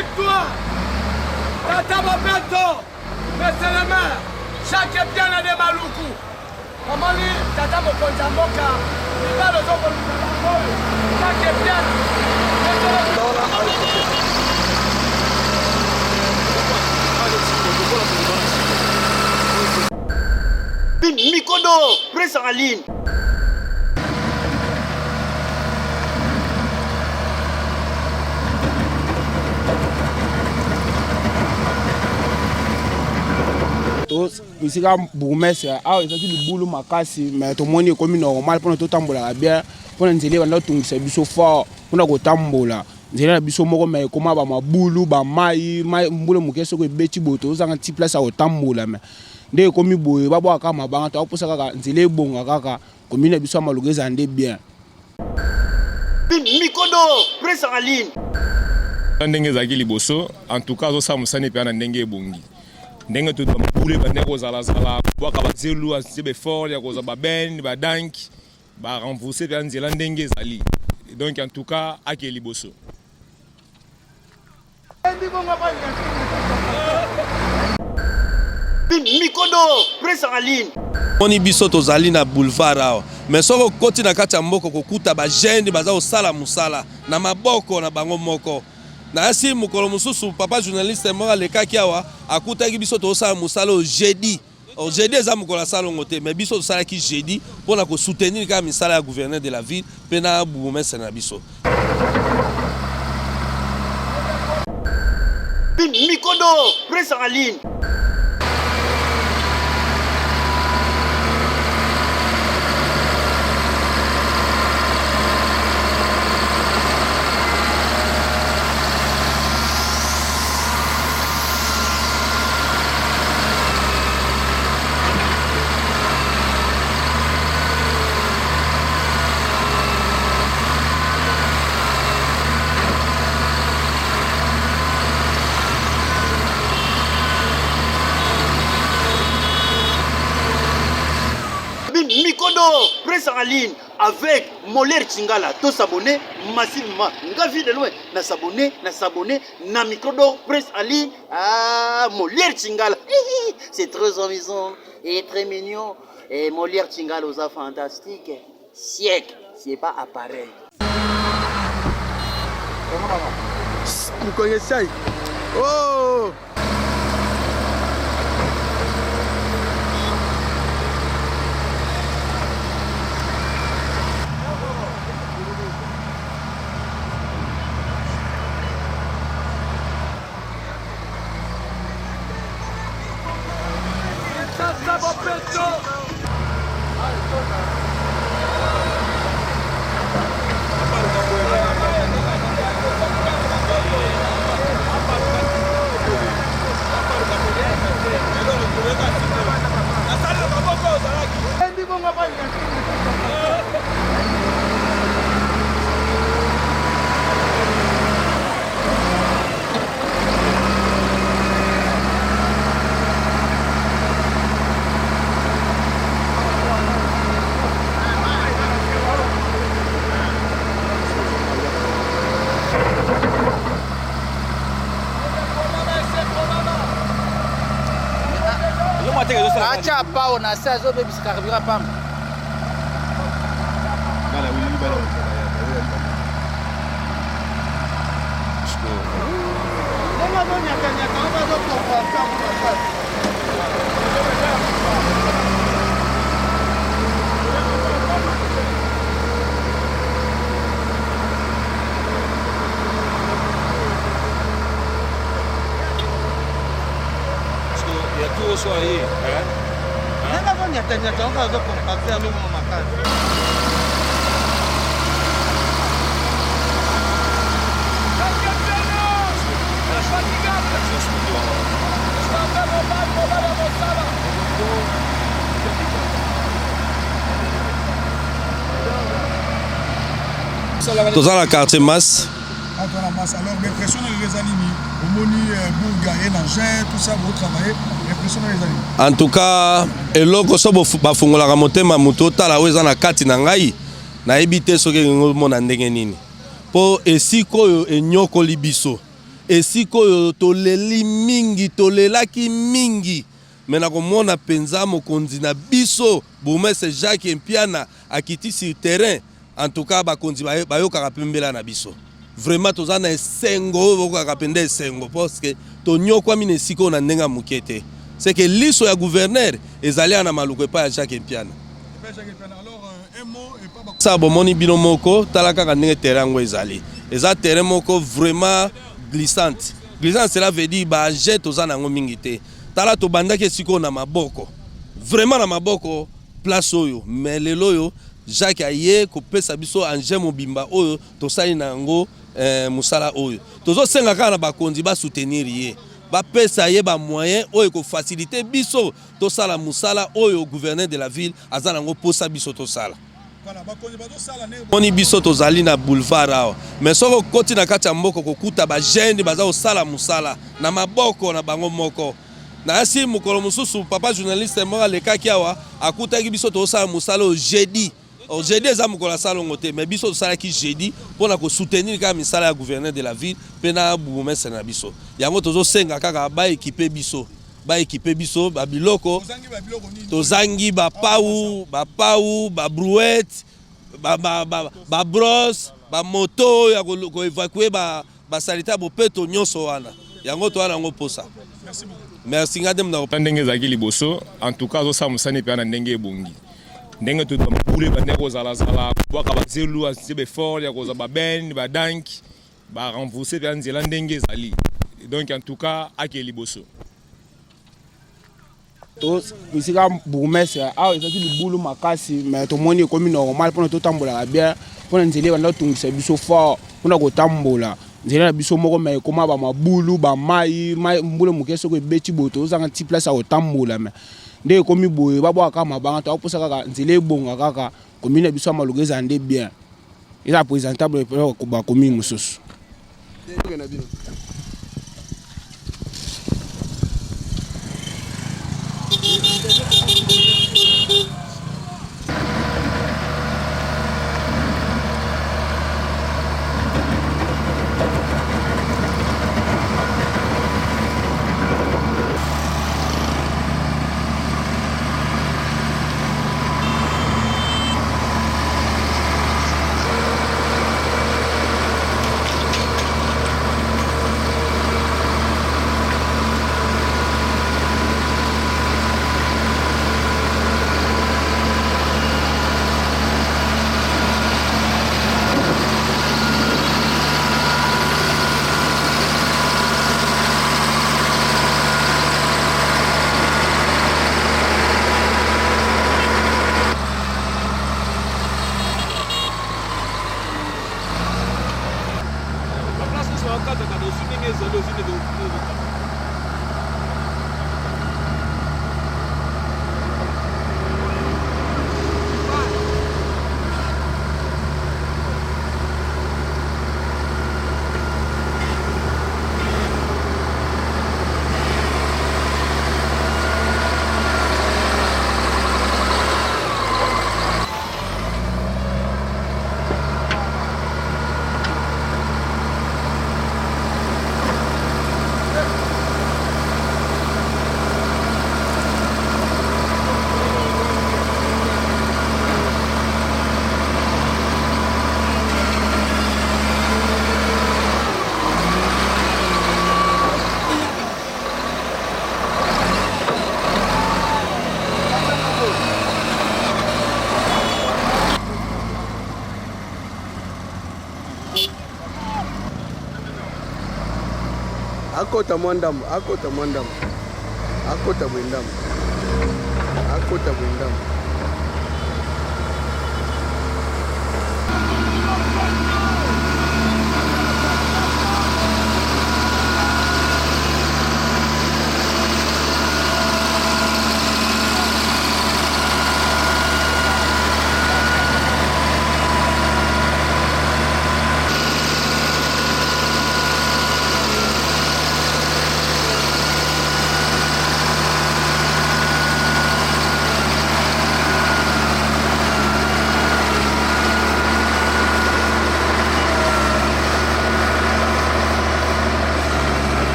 victoire. Tata Mobeto, monsieur le maire, chaque bien a des maloukou. Comment dit Tata Mokonza Mboka, il va le zobo chaque bien. Mikodo, presse en ligne. Ici, bourgmestre, ah, ils ont dit le boulot makasi, mais tout le monde est comme normal pour nous tambola bien, pour nous dire on a tout c'est biso fort, pour nous tambola. Nzela biso moko mais comment ba mabulu ba mai mbulu mukeso ko beti boto za ngati place a tambola mais nde komi boye ba bo aka mabanga to aposa kaka nzela ebonga kaka komina biso malugeza nde bien. Mikodo, presse en ligne. Ndenge zaki liboso, en tout cas zo samusani pe na ndenge ebongi. Ndenge tout mabule bande ko zala bwaka bazelu asebe fort ya ko za ba ben ba dank ba renforcer pe nzela ndenge zali. Donc en tout cas akeli liboso. Mikodo, presse en ligne. Moni biso tozali na boulevard awa. Mais soko koti na kati ya mboko kokuta ba jeune baza osala musala na maboko na bango moko. Na asi mukolo mususu papa journaliste moko lekaki awa akutaki biso tosala musala au jeudi. Au jeudi eza mukolo sala ngote mais biso tosala ki jeudi pona ko soutenir ka misala ya gouverneur de la ville pe na bourgmestre na biso. Mikodo, presse en ligne. Mikodo, presse en ligne avec Moller Chingala. Tous s'abonner massivement. Nga vie de loin. Na s'abonner, na Mikodo, presse en ligne. Ah, Moller Chingala. C'est très amusant et très mignon. Et Moller Chingala aux fantastique. Siècle, c'est pas appareil. Vous connaissez? Oh! Acha pao na saa zo baby sikarbira pam. Bala wili bala. Noma bonya kanya kama zo kwa kwa. Soit aí, Nenda kwa nyatanya tonga zo kompaktia lumo makazi. Tozala quartier masse. Alors, l'impression dans les animés, au Moni, Bourga et Nanger, tout ça, vous travaillez, l'impression dans les animés. En tout cas, eloko so bafungolaka motema moto tala weza na kati na ngai na ebite soki ngo mona ndenge nini. Po esiko enyoko libiso. esika oyo toleli mingi tolelaki mingi me nakomona mpenza mokonzi na biso bourgmestre Jacques Mpiana akiti sur terrain. En tout cas bakonzi bayokaka pembela na biso vraiment toza na esengo bokaka pende esengo parce que tonyokwami na esika oyo na ndenge ya moke te. C'est que liso ya gouverneur ezali na maluku epai ya Jacques Mpiana. Ça bomoni bino moko tala kaka ndenge terrain yango ezali. Eza terrain moko vraiment glissante. Glissante cela veut dire ba jet toza nango mingi te. Tala to bandaki esiko na maboko. Vraiment na maboko place oyo. Mais lelo yo Jacques aye kopesa biso anje mobimba oyo tosali nango musala oyo. Tozo senga kaka na bakonzi ba soutenir ye. Ba pesa ye ba moyen oyo ko faciliter biso tosala musala oyo gouverneur de la ville azana ngo posa biso tosala. Moni biso tozali na boulevard awa mais soko koti na kati ya mboko kokuta ba jeune baza osala musala na maboko na bango moko na asi mokolo mususu papa journaliste moko alekaki awa akutaki biso tosala musala o jeudi eza mokolo salongo te mais biso tosalaki jeudi mpona kosoutenir kaka misala ya gouverneur de la ville mpe na bourgmestre na biso yango tozosenga kaka baekipe biso babiloko tozangi bapau babrouette babrosse bamoto ya koevacue basalita bopeto nyonso wana yango towana yango posa. Merci ngade mna ndenge ezalaki liboso en tout cas azosala mosani mpe na ndenge ebongi ndenge toza mabule bande kozalazala bwaka bazelu asie befort ya kozwa babene badanki barenforce mpe nzela ndenge ezali donc en tout cas ake liboso esika bourgmestre awa ezalaki libulu makasi mais tomoni ekomi normal mpona totambolaka bien mpona nzela ebanda totungisa biso fort mpona kotambola nzela na biso moko mais ekoma bamabulu bamai mbula moke soko ebeti boye tozanga ti place ya kotambola mais nde ekomi boye babwaka kaka mabanga toakoposa kaka nzela ebonga kaka komi na biso ya maluku ezala nde bien eza présentable bakomi mosusu. Akota mwandam, akota bwindam.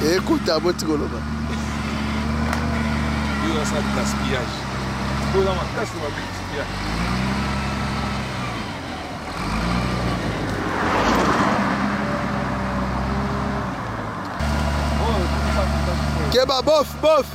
Écoute, à votre golo. Il y a ça de gaspillage. Il y a ma casse de gaspillage. Keba, bof, bof.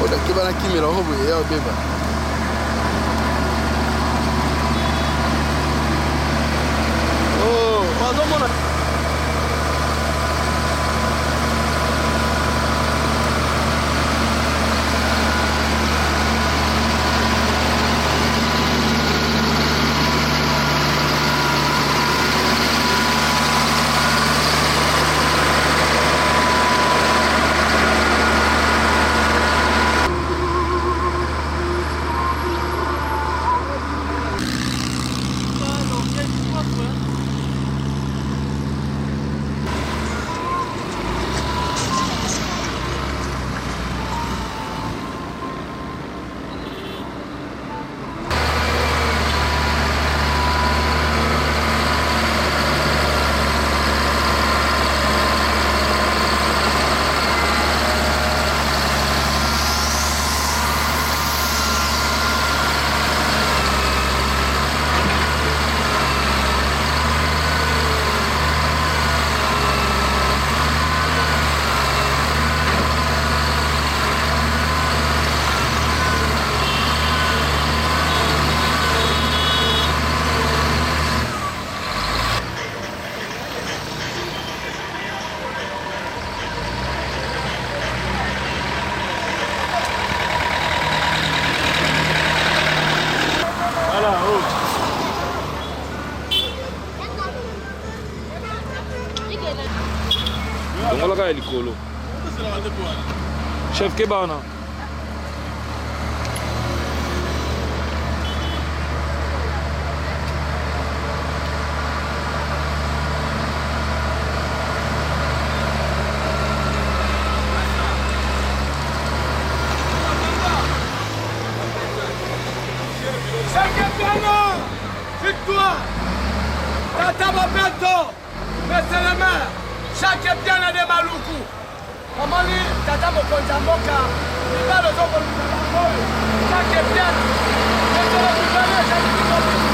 Oda keba na kimira hobo ya beba. Oh, mazomona. Dongola ka likolo. Chef Kebana. Victoire! Tata Mapeto! Monsieur le maire! Chaque bien a des maloukou! Mamani, Tata Mokonjamboka! Libalo Zoko Chaque bien! Monsieur le gouverneur,